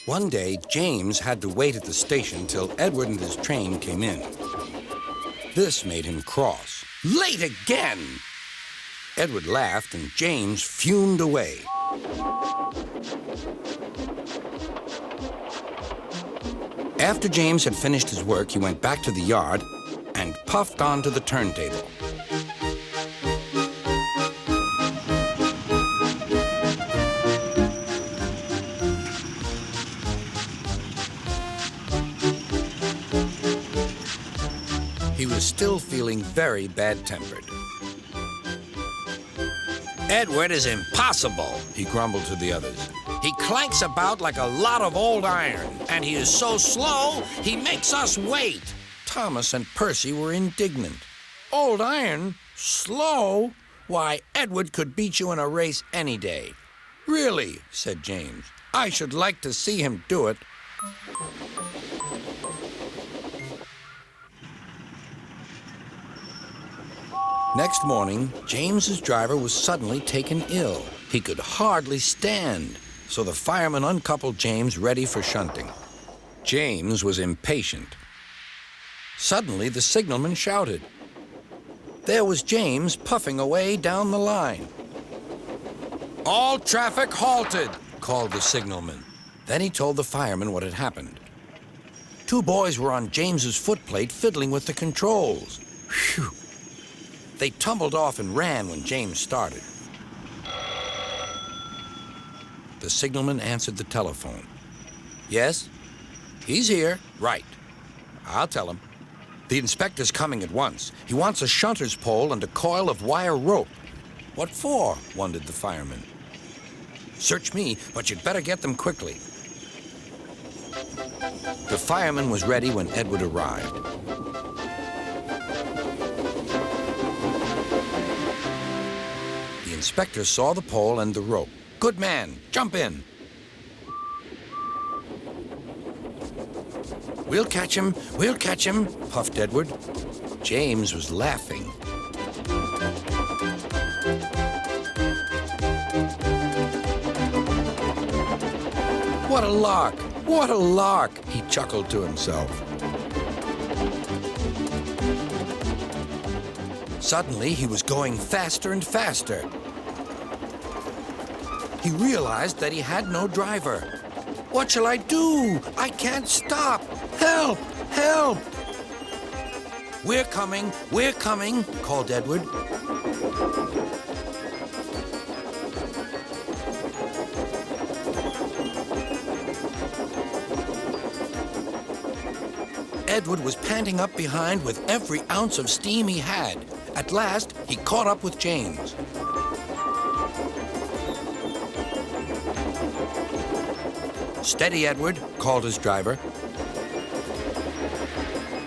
One day, James had to wait at the station till Edward and his train came in. This made him cross. Late again! Edward laughed and James fumed away. After James had finished his work, he went back to the yard and puffed onto the turntable. He was still feeling very bad-tempered. Edward is impossible, He grumbled to the others. He clanks about like a lot of old iron, and he is so slow, he makes us wait. Thomas and Percy were indignant. Old iron? Slow? Why, Edward could beat you in a race any day. Really, said James. I should like to see him do it. Next morning, James's driver was suddenly taken ill. He could hardly stand, so the fireman uncoupled James ready for shunting. James was impatient. Suddenly, the signalman shouted. There was James puffing away down the line. All traffic halted, called the signalman. Then he told the fireman what had happened. Two boys were on James's footplate fiddling with the controls. Phew! They tumbled off and ran when James started. The signalman answered the telephone. Yes? He's here. Right. I'll tell him. The inspector's coming at once. He wants a shunter's pole and a coil of wire rope. What for? Wondered the fireman. Search me, but you'd better get them quickly. The fireman was ready when Edward arrived. The inspector saw the pole and the rope. Good man, jump in. We'll catch him, puffed Edward. James was laughing. What a lark, he chuckled to himself. Suddenly, he was going faster and faster. He realized that he had no driver. What shall I do? I can't stop. Help! Help! We're coming, called Edward. Edward was panting up behind with every ounce of steam he had. At last, he caught up with James. Steady, Edward, called his driver.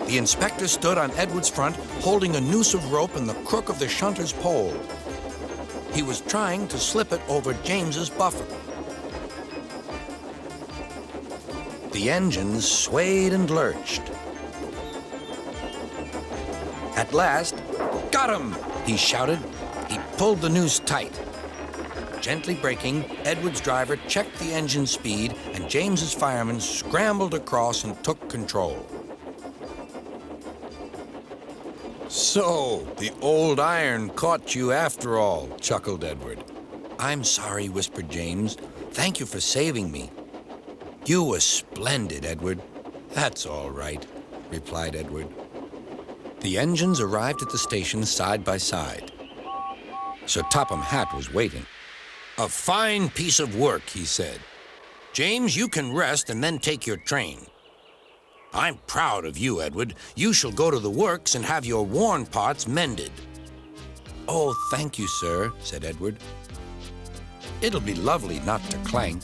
The inspector stood on Edward's front, holding a noose of rope in the crook of the shunter's pole. He was trying to slip it over James's buffer. The engines swayed and lurched. At last, got him, he shouted. He pulled the noose tight. Gently braking, Edward's driver checked the engine speed, and James's fireman scrambled across and took control. So, the old iron caught you after all, chuckled Edward. I'm sorry, whispered James. Thank you for saving me. You were splendid, Edward. That's all right, replied Edward. The engines arrived at the station side by side. Sir Topham Hatt was waiting. A fine piece of work, he said. James, you can rest and then take your train. I'm proud of you, Edward. You shall go to the works and have your worn parts mended. Oh, thank you, sir, said Edward. It'll be lovely not to clank.